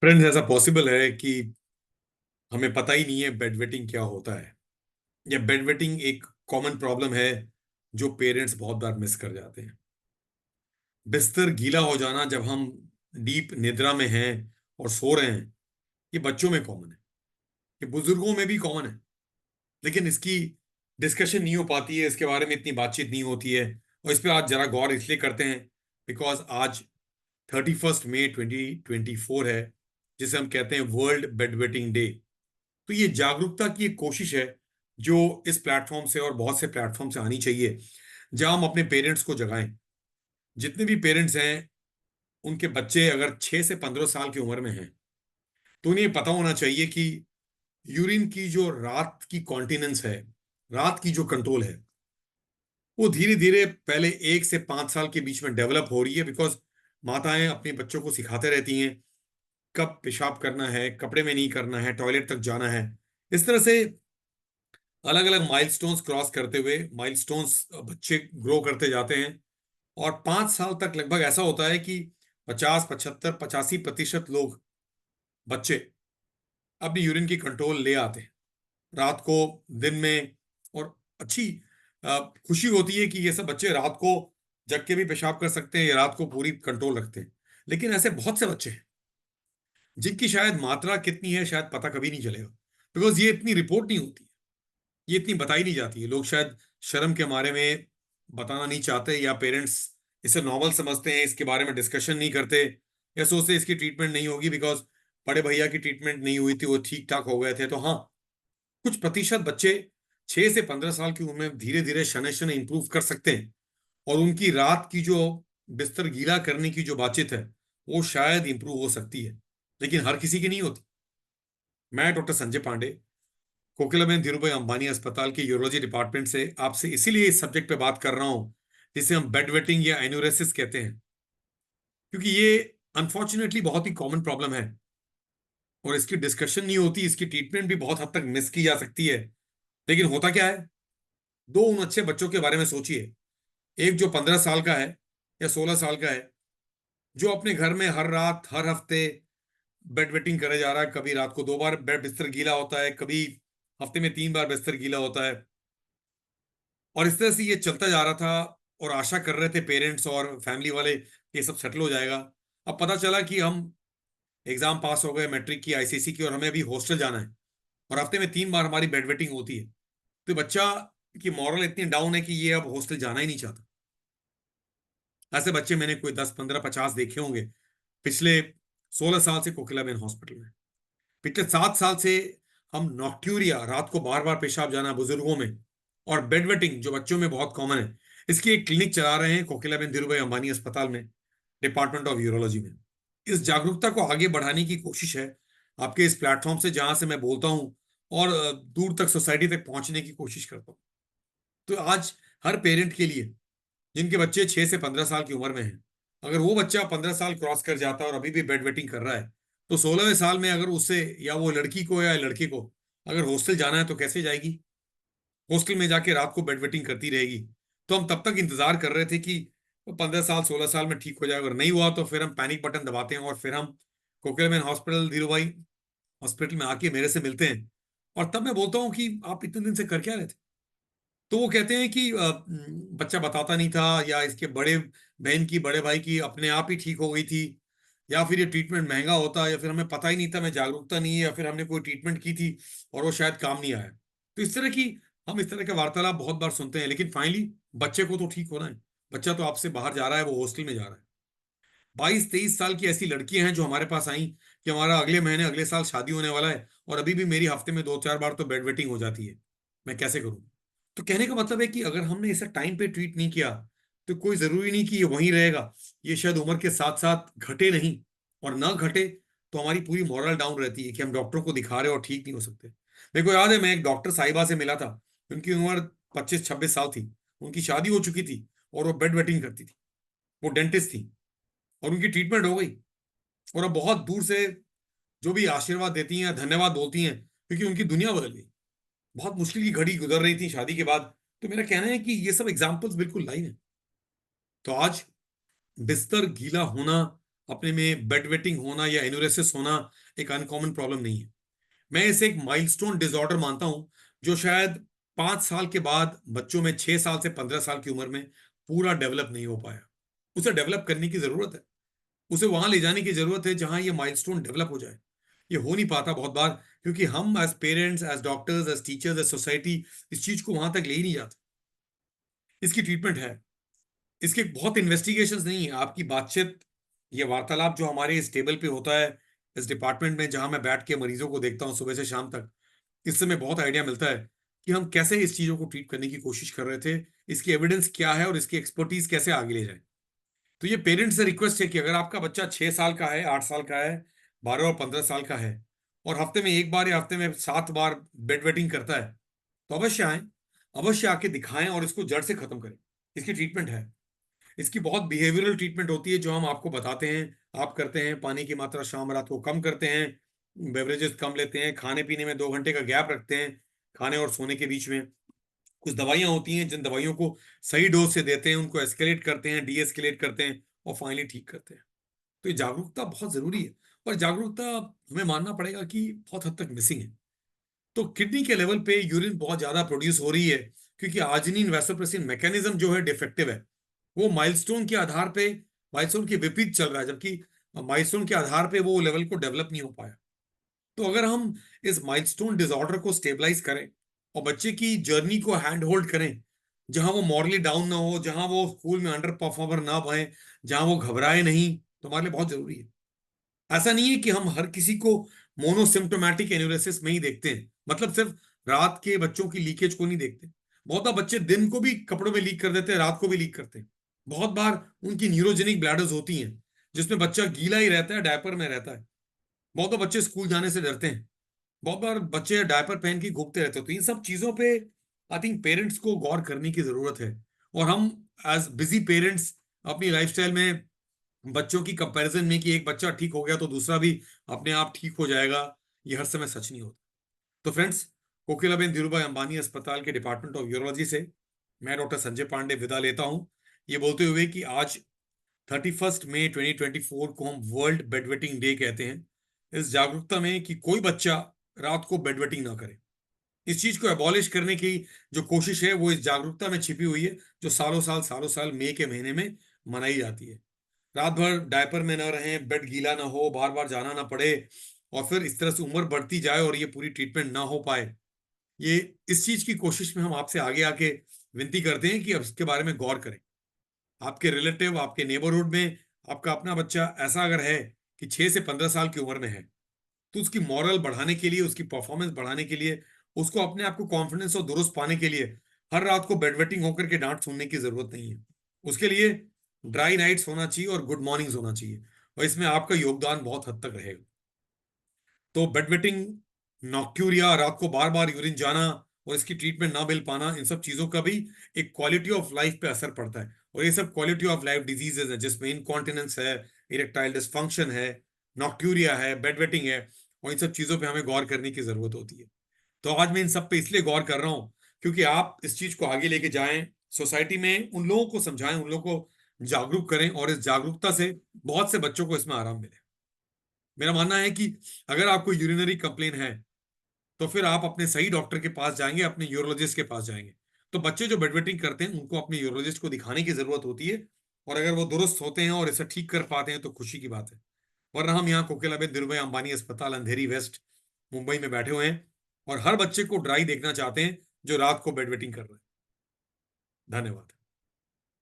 Friends, ऐसा possible है कि हमें पता ही नहीं है बेड वेटिंग क्या होता है, या बेड वेटिंग एक कॉमन प्रॉब्लम है जो पेरेंट्स बहुत बार मिस कर जाते हैं। बिस्तर गीला हो जाना जब हम डीप निद्रा में हैं और सो रहे हैं, ये बच्चों में कॉमन है, ये बुजुर्गों में भी कॉमन है। लेकिन इसकी डिस्कशन नहीं हो पाती है, इसके बारे में इतनी बातचीत नहीं होती है। और इस पे आज जरा गौर इसलिए करते हैं बिकॉज आज 31 मई 2024 है, जिसे हम कहते हैं वर्ल्ड बेड वेटिंग डे। तो ये जागरूकता की एक कोशिश है जो इस प्लेटफॉर्म से और बहुत से प्लेटफॉर्म से आनी चाहिए, जहां हम अपने पेरेंट्स को जगाएं। जितने भी पेरेंट्स हैं, उनके बच्चे अगर 6 से 15 साल की उम्र में हैं, तो उन्हें पता होना चाहिए कि यूरिन की जो रात की कॉन्टिनेंस है, रात की जो कंट्रोल है, वो धीरे धीरे पहले 1 से 5 साल के बीच में डेवलप हो रही है। बिकॉज माताएं अपने बच्चों को सिखाते रहती हैं कब पेशाब करना है, कपड़े में नहीं करना है, टॉयलेट तक जाना है। इस तरह से अलग अलग माइलस्टोन्स क्रॉस करते हुए माइलस्टोन्स बच्चे ग्रो करते जाते हैं। और 5 साल तक लगभग ऐसा होता है कि 50, 75, 85% लोग, बच्चे, अपनी यूरिन की कंट्रोल ले आते हैं रात को, दिन में। और अच्छी खुशी होती है कि ये सब बच्चे रात को जग के भी पेशाब कर सकते हैं, ये रात को पूरी कंट्रोल रखते हैं। लेकिन ऐसे बहुत से बच्चे हैं जिनकी शायद मात्रा कितनी है शायद पता कभी नहीं चलेगा, बिकॉज ये इतनी रिपोर्ट नहीं होती, ये इतनी बताई नहीं जाती है। लोग शायद शर्म के मारे में बताना नहीं चाहते, या पेरेंट्स इसे नॉर्मल समझते हैं, इसके बारे में डिस्कशन नहीं करते, या सोचते इसकी ट्रीटमेंट नहीं होगी बिकॉज बड़े भैया की ट्रीटमेंट नहीं हुई थी, वो ठीक ठाक हो गए थे। तो हाँ, कुछ प्रतिशत बच्चे 6 से 15 साल की उम्र में धीरे धीरे शनै शनै इंप्रूव कर सकते हैं, और उनकी रात की जो बिस्तर गीला करने की जो बातचीत है, वो शायद इंप्रूव हो सकती है। लेकिन हर किसी की नहीं होती। मैं डॉक्टर संजय पांडे, कोकिलाबेन धीरूभाई अंबानी अस्पताल के यूरोलॉजी डिपार्टमेंट से आपसे इसीलिए इस सब्जेक्ट पे बात कर रहा हूं, जिसे हम बेड वेटिंग या एन्यूरेसिस कहते हैं। क्योंकि ये अनफॉर्चुनेटली बहुत ही कॉमन प्रॉब्लम है, और इसकी डिस्कशन नहीं होती, इसकी ट्रीटमेंट भी बहुत हद तक मिस की जा सकती है। लेकिन होता क्या है, दो उन अच्छे बच्चों के बारे में सोचिए। एक जो 15 साल का है या 16 साल का है, जो अपने घर में हर रात हर हफ्ते बेड वेटिंग करे जा रहा है। कभी रात को 2 बार बेड बिस्तर गीला होता है, कभी हफ्ते में 3 बार बिस्तर गीला होता है। और इस तरह से ये चलता जा रहा था, और आशा कर रहे थे पेरेंट्स और फैमिली वाले ये सब सेटल हो जाएगा। अब पता चला कि हम एग्जाम पास हो गए, मैट्रिक की, आईसीएसई की, और हमें अभी हॉस्टल जाना है, और हफ्ते में 3 बार हमारी बेड वेटिंग होती है। तो बच्चा की मॉरल इतनी डाउन है कि ये अब हॉस्टल जाना ही नहीं चाहता। ऐसे बच्चे मैंने कोई 10, 15, 50 देखे होंगे पिछले 16 साल से कोकिलाबेन हॉस्पिटल में। पिछले 7 साल से हम नॉक्ट्यूरिया, रात को बार बार पेशाब जाना बुजुर्गों में, और बेड वेटिंग जो बच्चों में बहुत कॉमन है, इसकी एक क्लिनिक चला रहे हैं कोकिलाबेन धीरूभाई अंबानी अस्पताल में, डिपार्टमेंट ऑफ यूरोलॉजी में। इस जागरूकता को आगे बढ़ाने की कोशिश है आपके इस प्लेटफॉर्म से, जहां से मैं बोलता हूं, और दूर तक सोसाइटी तक पहुंचने की कोशिश करता हूं। तो आज हर पेरेंट के लिए जिनके बच्चे 6 से 15 साल की उम्र में हैं, अगर वो बच्चा 15 साल क्रॉस कर जाता है और अभी भी बेड वेटिंग कर रहा है, तो 16वें साल में अगर उसे, या वो लड़की को या लड़के को, अगर हॉस्टल जाना है तो कैसे जाएगी? हॉस्टल में जाके रात को बेड वेटिंग करती रहेगी। तो हम तब तक इंतजार कर रहे थे कि वो 15 साल 16 साल में ठीक हो जाए। अगर नहीं हुआ तो फिर हम पैनिक बटन दबाते हैं, और फिर हम कोकिलाबेन हॉस्पिटल धीरूभाई हॉस्पिटल में आके मेरे से मिलते हैं। और तब मैं बोलता हूँ कि आप इतने दिन से कर क्या रहे थे? तो वो कहते हैं कि बच्चा बताता नहीं था, या इसके बड़े बहन की, बड़े भाई की अपने आप ही ठीक हो गई थी, या फिर ये ट्रीटमेंट महंगा होता, या फिर हमें पता ही नहीं था, मैं जागरूकता नहीं है, या फिर हमने कोई ट्रीटमेंट की थी और वो शायद काम नहीं आया। तो इस तरह की, हम इस तरह के वार्तालाप बहुत बार सुनते हैं। लेकिन फाइनली बच्चे को तो ठीक होना है। बच्चा तो आपसे बाहर जा रहा है, वो हॉस्टल में जा रहा है। 22, 23 साल की ऐसी लड़कियां हैं जो हमारे पास आई कि हमारा अगले महीने, अगले साल शादी होने वाला है, और अभी भी मेरी हफ्ते में 2, 4 बार तो बेड वेटिंग हो जाती है, मैं कैसे करूं? तो कहने का मतलब है कि अगर हमने इसे टाइम पे ट्रीट नहीं किया, तो कोई जरूरी नहीं कि ये वहीं रहेगा। ये शायद उम्र के साथ साथ घटे नहीं, और ना घटे तो हमारी पूरी मॉरल डाउन रहती है कि हम डॉक्टरों को दिखा रहे हैं और ठीक नहीं हो सकते। मेरे को याद है, मैं एक डॉक्टर साहिबा से मिला था। उनकी उम्र 25, 26 साल थी, उनकी शादी हो चुकी थी, और वो बेड वेटिंग करती थी। वो डेंटिस्ट थी, और उनकी ट्रीटमेंट हो गई, और अब बहुत दूर से जो भी आशीर्वाद देती हैं, धन्यवाद बोलती हैं, क्योंकि उनकी दुनिया बदल गई। बहुत मुश्किल की घड़ी गुजर रही थी शादी के बाद। तो मेरा कहना है कि ये सब एग्जाम्पल्स बिल्कुल लाइव है। तो आज बिस्तर गीला होना अपने में बेड वेटिंग होना या एनुरेसिस होना एक अनकॉमन प्रॉब्लम नहीं है। मैं इसे एक माइलस्टोन डिसऑर्डर मानता हूं, जो शायद 5 साल के बाद बच्चों में 6 साल से 15 साल की उम्र में पूरा डेवलप नहीं हो पाया। उसे डेवलप करने की जरूरत है, उसे वहां ले जाने की जरूरत है जहां ये माइलस्टोन डेवलप हो जाए। ये हो नहीं पाता बहुत बार, क्योंकि हम as parents, as doctors, as teachers, as society इस चीज को वहां तक ले ही नहीं जाते। इसकी ट्रीटमेंट है, इसके बहुत इन्वेस्टिगेशंस नहीं है। आपकी बातचीत, ये वार्तालाप जो हमारे इस टेबल पे होता है, इस डिपार्टमेंट में जहां मैं बैठ के मरीजों को देखता हूँ सुबह से शाम तक, इससे हमें बहुत आइडिया मिलता है कि हम कैसे इस चीजों को ट्रीट करने की कोशिश कर रहे थे, इसकी एविडेंस क्या है और इसकी एक्सपर्टीज कैसे आगे ले जाए। तो ये पेरेंट्स से रिक्वेस्ट है कि अगर आपका बच्चा 6 साल का है, 8 साल का है, 12 और 15 साल का है, और हफ्ते में एक बार या हफ्ते में 7 बार बेड वेटिंग करता है, तो अवश्य आए, अवश्य आके दिखाएं और इसको जड़ से खत्म करें। इसकी ट्रीटमेंट है, इसकी बहुत बिहेवियरल ट्रीटमेंट होती है जो हम आपको बताते हैं, आप करते हैं। पानी की मात्रा शाम रात को कम करते हैं, बेवरेजेस कम लेते हैं, खाने पीने में 2 घंटे का गैप रखते हैं खाने और सोने के बीच में। कुछ दवाइयां होती हैं जिन दवाइयों को सही डोज से देते हैं, उनको एस्केलेट करते हैं, डी एस्केलेट करते हैं और फाइनली ठीक करते हैं। तो ये जागरूकता बहुत जरूरी है, और जागरूकता हमें मानना पड़ेगा कि बहुत हद तक मिसिंग है। तो किडनी के लेवल पे यूरिन बहुत ज्यादा प्रोड्यूस हो रही है, क्योंकि आर्जिनिन वैसोप्रेसिन मैकेनिज्म जो है डिफेक्टिव है। वो माइलस्टोन के आधार पे, माइलस्टोन के विपरीत चल रहा है, जबकि माइलस्टोन के आधार पे वो लेवल को डेवलप नहीं हो पाया। तो अगर हम इस माइलस्टोन डिसऑर्डर को स्टेबलाइज करें और बच्चे की जर्नी को हैंड होल्ड करें, जहां वो मॉरली डाउन ना हो, जहां वो स्कूल में अंडर परफॉर्मर ना बने, जहां वो घबराए नहीं, तो हमारे लिए बहुत जरूरी है। ऐसा नहीं है कि हम हर किसी को मोनोसिम्टोमेटिक एन्यूरेसिस में ही देखते हैं, मतलब सिर्फ रात के बच्चों की लीकेज को नहीं देखते। बहुत बार बच्चे दिन को भी कपड़ों में लीक कर देते हैं, रात को भी लीक करते हैं। बहुत बार उनकी न्यूरोजेनिक ब्लैडर्स होती हैं, जिसमें बच्चा गीला ही रहता है, डायपर में रहता है। बहुत बार बच्चे स्कूल जाने से डरते हैं, बहुत बार बच्चे डायपर पहन के घूमते रहते हैं। तो इन सब चीजों पे आई थिंक पेरेंट्स को गौर करने की जरूरत है। और हम एज बिजी पेरेंट्स अपनी लाइफस्टाइल में बच्चों की कंपैरिजन में कि एक बच्चा ठीक हो गया तो दूसरा भी अपने आप ठीक हो जाएगा, ये हर समय सच नहीं होता। तो फ्रेंड्स, कोकिलाबेन धीरूभाई अंबानी अस्पताल के डिपार्टमेंट ऑफ यूरोलॉजी से मैं डॉक्टर संजय पांडे विदा लेता हूं, ये बोलते हुए कि आज 31 मई 2024 को हम वर्ल्ड बेडवेटिंग डे कहते हैं, इस जागरूकता में कि कोई बच्चा रात को बेडवेटिंग ना करे। इस चीज को एबॉलिश करने की जो कोशिश है वो इस जागरूकता में छिपी हुई है, जो सालों साल मई के महीने में मनाई जाती है। रात भर डायपर में ना रहें, बेड गीला ना हो, बार बार जाना ना पड़े, और फिर इस तरह से उम्र बढ़ती जाए और ये पूरी ट्रीटमेंट ना हो पाए। ये इस चीज की कोशिश में हम आपसे आगे आके विनती करते हैं कि अब इसके बारे में गौर करें। आपके रिलेटिव, आपके नेबरहुड में आपका अपना बच्चा ऐसा अगर है कि 6 से 15 साल की उम्र में है, तो उसकी मॉरल बढ़ाने के लिए, उसकी परफॉर्मेंस बढ़ाने के लिए, उसको अपने आप को कॉन्फिडेंस और दुरुस्त पाने के लिए हर रात को बेड वेटिंग होकर के डांट सुनने की जरूरत नहीं है। उसके लिए ड्राई नाइट्स होना चाहिए और गुड मॉर्निंग्स होना चाहिए, और इसमें आपका योगदान बहुत हद तक रहेगा। तो बेड वेटिंग, नॉक्ट्यूरिया, रात को बार बार यूरिन जाना और इसकी ट्रीटमेंट ना मिल पाना, इन सब चीजों का भी एक क्वालिटी ऑफ लाइफ पे असर पड़ता है। और ये सब क्वालिटी ऑफ लाइफ डिजीजेज है, जिसमें इनकॉन्टिनेंस है, इरेक्टाइल डिसफंक्शन है, नॉक्ट्यूरिया है, बेड वेटिंग है, और इन सब चीजों पे हमें गौर करने की जरूरत होती है। तो आज मैं इन सब पे इसलिए गौर कर रहा हूं क्योंकि आप इस चीज को आगे लेके जाएं, सोसाइटी में उन लोगों को समझाएं, उन लोगों को जागरूक करें, और इस जागरूकता से बहुत से बच्चों को इसमें आराम मिले। मेरा मानना है कि अगर आपको यूरिनरी कंप्लेन है, तो फिर आप अपने सही डॉक्टर के पास जाएंगे, अपने यूरोलॉजिस्ट के पास जाएंगे। तो बच्चे जो बेड वेटिंग करते हैं उनको अपने यूरोलॉजिस्ट को दिखाने की जरूरत होती है, और अगर वो दुरुस्त होते हैं और इसे ठीक कर पाते हैं तो खुशी की बात है। वरना हम यहाँ कोकिलाबेन धीरूभाई अंबानी अस्पताल अंधेरी वेस्ट मुंबई में बैठे हुए हैं, और हर बच्चे को ड्राई देखना चाहते हैं जो रात को बेड वेटिंग कर रहे हैं। धन्यवाद।